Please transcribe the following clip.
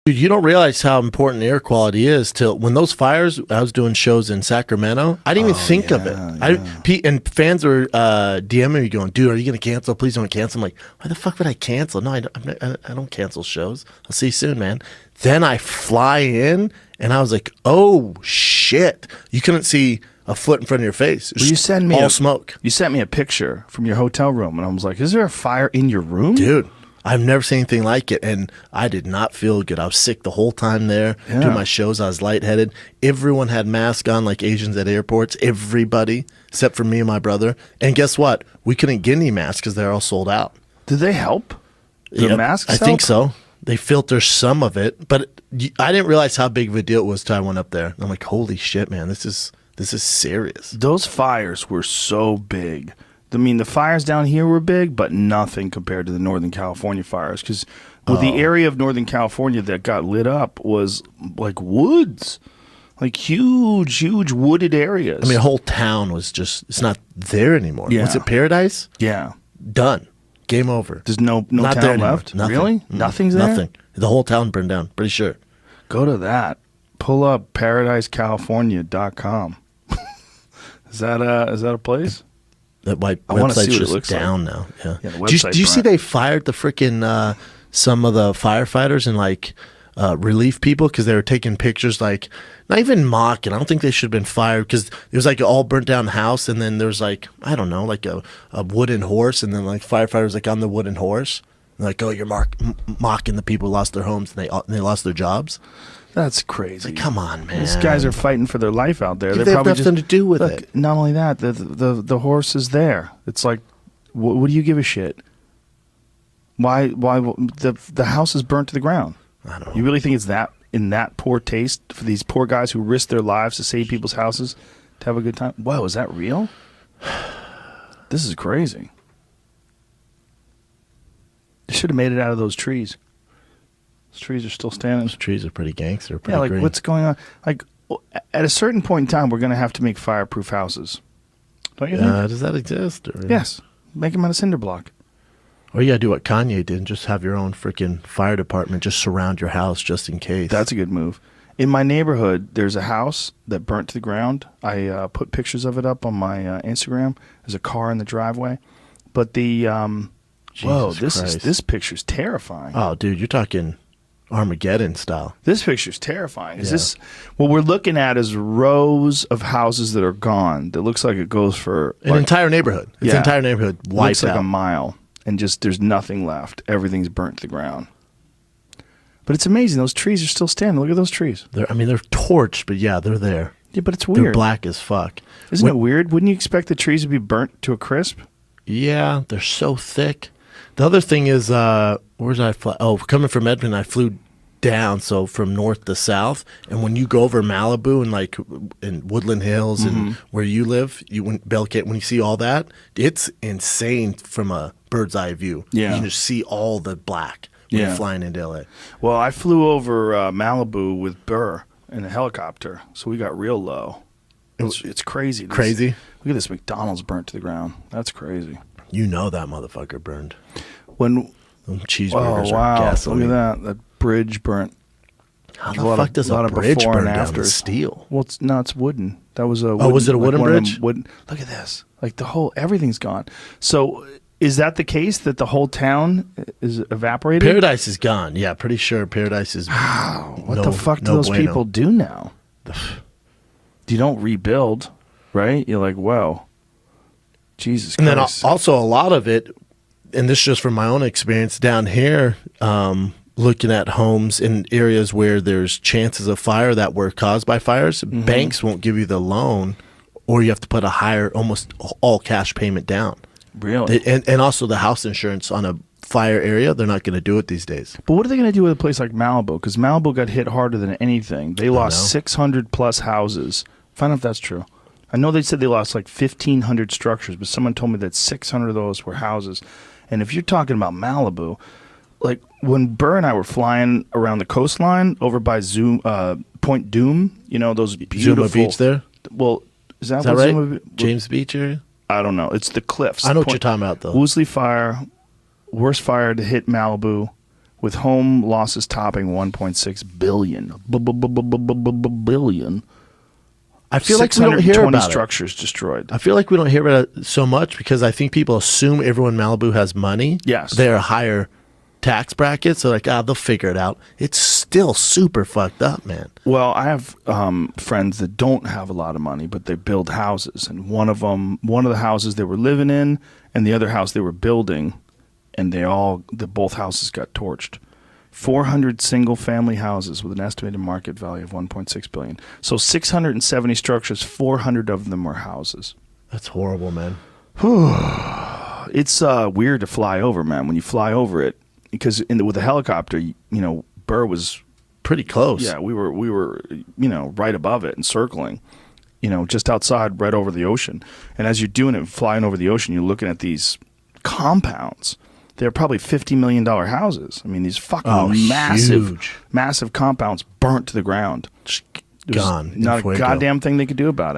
Dude, you don't realize how important air quality is till when those fires. I was doing shows in Sacramento. I didn't even think of it. And fans were DMing me going, "Dude, are you going to cancel? Please don't cancel." I'm like, "Why the fuck would I cancel? No, I don't cancel shows. I'll see you soon, man." Then I fly in, and I was like, "Oh shit!" You couldn't see a foot in front of your face. Well, you sent me all smoke. You sent me a picture from your hotel room, and I was like, "Is there a fire in your room, dude?" I've never seen anything like it, and I did not feel good. I was sick the whole time there. Yeah. Doing my shows, I was lightheaded. Everyone had masks on like Asians at airports. Everybody, except for me and my brother. And guess what? We couldn't get any masks because they're all sold out. Did they help? The masks I think so. They filter some of it, but I didn't realize how big of a deal it was till I went up there. I'm like, holy shit, man, this is serious. Those fires were so big. I mean, the fires down here were big, but nothing compared to the Northern California fires. Because the area of Northern California that got lit up was like woods, like huge wooded areas. I mean, the whole town was it's not there anymore. Yeah. Was it Paradise? Yeah. Done. Game over. There's no town left? Nothing. Really? Nothing's there? Nothing. The whole town burned down, pretty sure. Go to that. Pull up paradisecalifornia.com. Is that a place? That website's just down now. Yeah. Do you see they fired the freaking some of the firefighters and like relief people because they were taking pictures, like not even mocking. I don't think they should have been fired because it was like an all burnt down house, and then there was like, I don't know, like a wooden horse, and then like firefighters like on the wooden horse. And like, oh, you're mocking the people who lost their homes and they lost their jobs. That's crazy. Like, come on, man. These guys are fighting for their life out there. They have nothing to do with it. Not only that, the horse is there. It's like, what do you give a shit? Why the house is burnt to the ground? I don't know. You really think it's that in that poor taste for these poor guys who risk their lives to save people's houses to have a good time? Whoa, is that real? This is crazy. They should have made it out of those trees. Those trees are still standing. Those trees are pretty gangster. Pretty like green. What's going on? Like at a certain point in time, we're going to have to make fireproof houses. Don't you think? Does that exist? Or? Yes. Make them out of cinder block. Or you got to do what Kanye did and just have your own freaking fire department. Just surround your house just in case. That's a good move. In my neighborhood, there's a house that burnt to the ground. I put pictures of it up on my Instagram. There's a car in the driveway. But the this picture's terrifying. Oh, dude, you're talking Armageddon style. This picture's terrifying. Is this what we're looking at? Is rows of houses that are gone. That looks like it goes for an entire neighborhood. It's an entire neighborhood wiped looks like out. a mile, and just there's nothing left. Everything's burnt to the ground. But it's amazing. Those trees are still standing. Look at those trees. They're torched, but yeah, they're there. Yeah, but it's weird. They're black as fuck. Isn't it weird? Wouldn't you expect the trees to be burnt to a crisp? Yeah, they're so thick. The other thing is, where did I fly? Oh, coming from Edmonton, I flew down, so from north to south. And when you go over Malibu and like in Woodland Hills and where you live, when you see all that, it's insane from a bird's eye view. Yeah. You can just see all the black when you're flying into LA. Well, I flew over Malibu with Burr in a helicopter, so we got real low. It's crazy. Crazy? Look at this McDonald's burnt to the ground. That's crazy. You know that motherfucker burned. When cheeseburgers are gasoline. Look at that. That bridge burnt. How the fuck does a bridge burn down to steel? Well, it's wooden. That was a wooden, was it a wooden bridge? Look at this. Like everything's gone. So is that the case that the whole town is evaporated? Paradise is gone. Yeah, pretty sure Paradise is. Wow. What the fuck do those people do now? You don't rebuild, right? You're like, whoa. Jesus Christ. And then also a lot of it, and this is just from my own experience down here, looking at homes in areas where there's chances of fire that were caused by fires, banks won't give you the loan, or you have to put a higher, almost all cash payment down. Really? And also the house insurance on a fire area, they're not going to do it these days. But what are they going to do with a place like Malibu? Because Malibu got hit harder than anything. They lost 600 plus houses. Find out if that's true. I know they said they lost like 1,500 structures, but someone told me that 600 of those were houses. And if you're talking about Malibu, like when Burr and I were flying around the coastline over by Point Doom, those beautiful... Zuma Beach there? Well, is that right? Zuma, James Beach area? I don't know. It's the cliffs. I know what you're talking about, though. Woolsey Fire, worst fire to hit Malibu. with home losses topping 1.6 billion. Billion. I feel like we don't hear about structures destroyed. I feel like we don't hear about it so much because I think people assume everyone in Malibu has money. Yes. They're a higher tax bracket, so like, they'll figure it out. It's still super fucked up, man. Well, I have friends that don't have a lot of money, but they build houses. And one of the houses they were living in and the other house they were building, and both houses got torched. 400 single-family houses with an estimated market value of $1.6 billion. So 670 structures, 400 of them were houses. That's horrible, man. It's weird to fly over, man. When you fly over it, because with a helicopter, Burr was pretty close. Yeah, we were right above it and circling, just outside, right over the ocean. And as you're doing it, flying over the ocean, you're looking at these compounds. They're probably $50 million houses. I mean, these fucking massive compounds burnt to the ground. Gone. Not a goddamn thing they could do about it.